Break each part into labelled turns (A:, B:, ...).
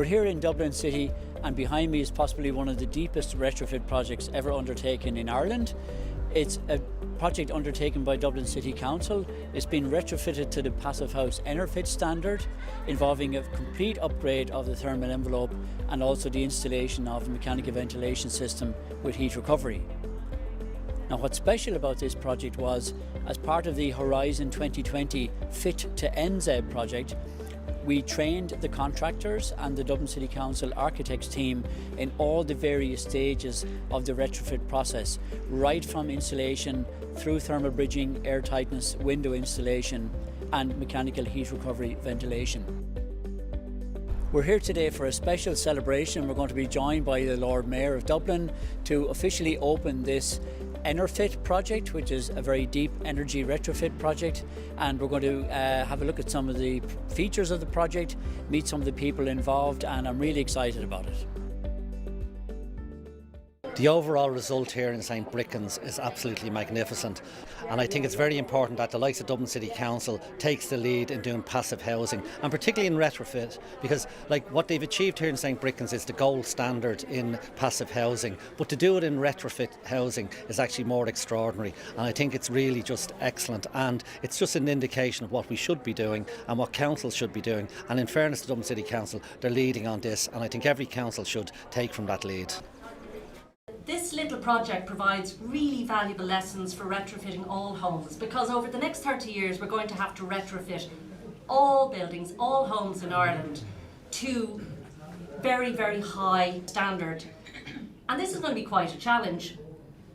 A: We're here in Dublin City, and behind me is possibly one of the deepest retrofit projects ever undertaken in Ireland. It's a project undertaken by Dublin City Council. It's been retrofitted to the Passive House EnerFit standard, involving a complete upgrade of the thermal envelope and also the installation of a mechanical ventilation system with heat recovery. Now, what's special about this project was, as part of the Horizon 2020 Fit to NZ project, we trained the contractors and the Dublin City Council architects team in all the various stages of the retrofit process, right from installation through thermal bridging, air tightness, window installation and mechanical heat recovery ventilation. We're here today for a special celebration. We're going to be joined by the Lord Mayor of Dublin to officially open this EnerFit project, which is a very deep energy retrofit project, and we're going to have a look at some of the features of the project, meet some of the people involved, and I'm really excited about it.
B: The overall result here in St Bricins is absolutely magnificent, and I think it's very important that the likes of Dublin City Council takes the lead in doing passive housing, and particularly in retrofit, because what they've achieved here in St Bricins is the gold standard in passive housing, but to do it in retrofit housing is actually more extraordinary, and I think it's really just excellent, and it's just an indication of what we should be doing and what councils should be doing, and in fairness to Dublin City Council, they're leading on this, and I think every council should take from that lead.
C: This little project provides really valuable lessons for retrofitting all homes, because over the next 30 years we're going to have to retrofit all buildings, all homes in Ireland to very, very high standard. And this is going to be quite a challenge.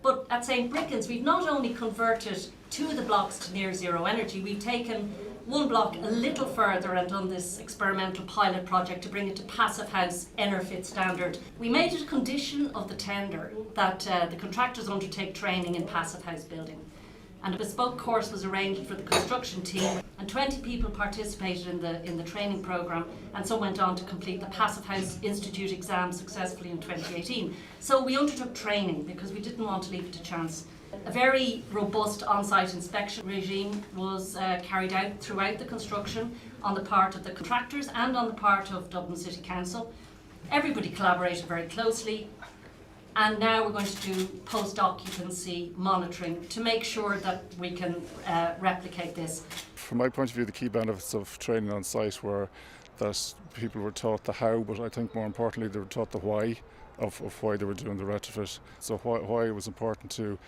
C: But at St Bricins we've not only converted 2 of the blocks to near zero energy, we've taken one block a little further and done this experimental pilot project to bring it to Passive House EnerFit standard. We made it a condition of the tender that the contractors undertake training in Passive House building. And a bespoke course was arranged for the construction team, and 20 people participated in the training programme, and some went on to complete the Passive House Institute exam successfully in 2018. So we undertook training because we didn't want to leave it to chance. A very robust on-site inspection regime was carried out throughout the construction on the part of the contractors and on the part of Dublin City Council. Everybody collaborated very closely, and now we're going to do post-occupancy monitoring to make sure that we can replicate this.
D: From my point of view, the key benefits of training on site were that people were taught the how, but I think more importantly they were taught the why of why they were doing the retrofit. So why it was important to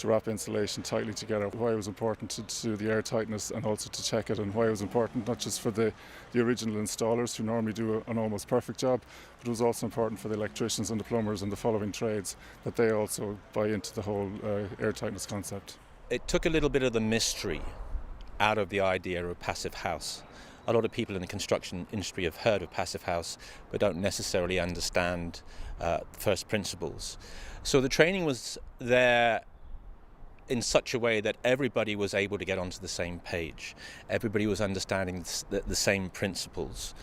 D: wrap insulation tightly together, why it was important to do the air tightness and also to check it, and why it was important not just for the original installers who normally do an almost perfect job, but it was also important for the electricians and the plumbers and the following trades, that they also buy into the whole air tightness concept.
E: It took a little bit of the mystery out of the idea of passive house. A lot of people in the construction industry have heard of passive house but don't necessarily understand first principles. So the training was there in such a way that everybody was able to get onto the same page. Everybody was understanding the same principles.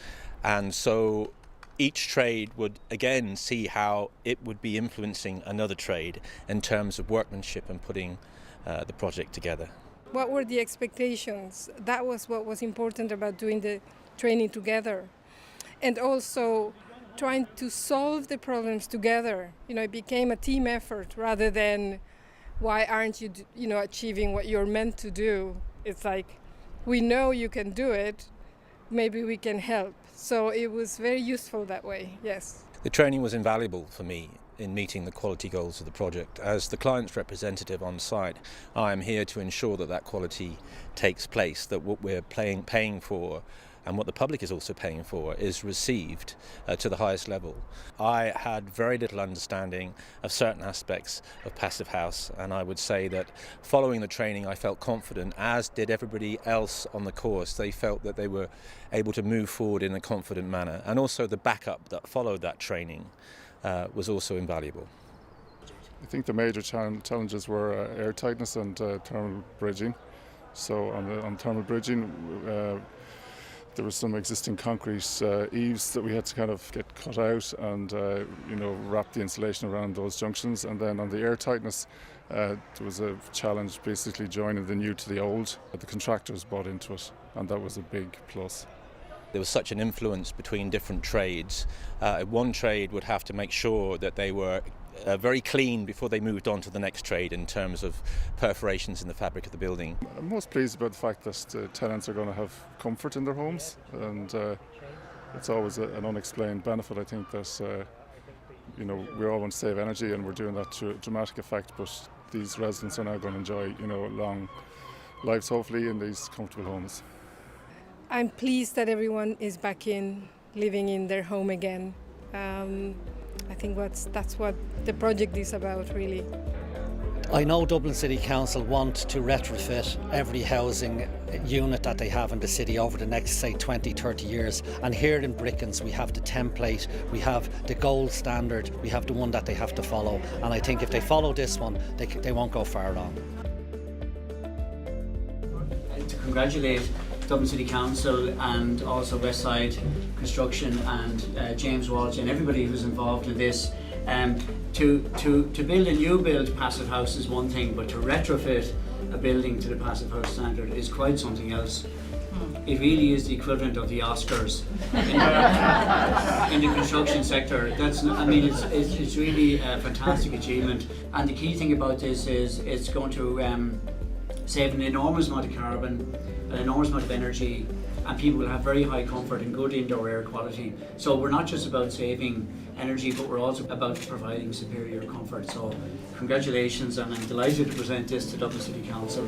E: And so each trade would again see how it would be influencing another trade in terms of workmanship and putting the project together.
F: What were the expectations? That was what was important about doing the training together. And also trying to solve the problems together. It became a team effort rather than why aren't you, achieving what you're meant to do. It's like, we know you can do it, maybe we can help. So it was very useful that way, yes.
E: The training was invaluable for me in meeting the quality goals of the project. As the client's representative on site, I am here to ensure that quality takes place, that what we're paying for and what the public is also paying for is received to the highest level. I had very little understanding of certain aspects of passive house, and I would say that following the training I felt confident, as did everybody else on the course. They felt that they were able to move forward in a confident manner, and also the backup that followed that training was also invaluable.
D: I think the major challenges were air tightness and thermal bridging. So on thermal bridging, there was some existing concrete eaves that we had to kind of get cut out and wrap the insulation around those junctions. And then on the air tightness, there was a challenge basically joining the new to the old. The contractors bought into it, and that was a big plus.
E: There was such an influence between different trades. One trade would have to make sure that they were very clean before they moved on to the next trade in terms of perforations in the fabric of the building.
D: I'm most pleased about the fact that tenants are going to have comfort in their homes, and it's always an unexplained benefit. I think that we all want to save energy, and we're doing that to a dramatic effect, but these residents are now going to enjoy long lives, hopefully, in these comfortable homes.
F: I'm pleased that everyone is back in, living in their home again. I think that's what the project is about, really.
B: I know Dublin City Council want to retrofit every housing unit that they have in the city over the next, say, 20, 30 years. And here in Bricins, we have the template, we have the gold standard, we have the one that they have to follow. And I think if they follow this one, they won't go far wrong.
A: To congratulate Dublin City Council and also Westside Construction and James Walsh and everybody who's involved in this. To build a new build passive house is one thing, but to retrofit a building to the passive house standard is quite something else. It really is the equivalent of the Oscars in the construction sector. It's really a fantastic achievement. And the key thing about this is it's going to save an enormous amount of carbon, an enormous amount of energy, and people will have very high comfort and good indoor air quality. So we're not just about saving energy, but we're also about providing superior comfort. So congratulations, and I'm delighted to present this to Dublin City Council.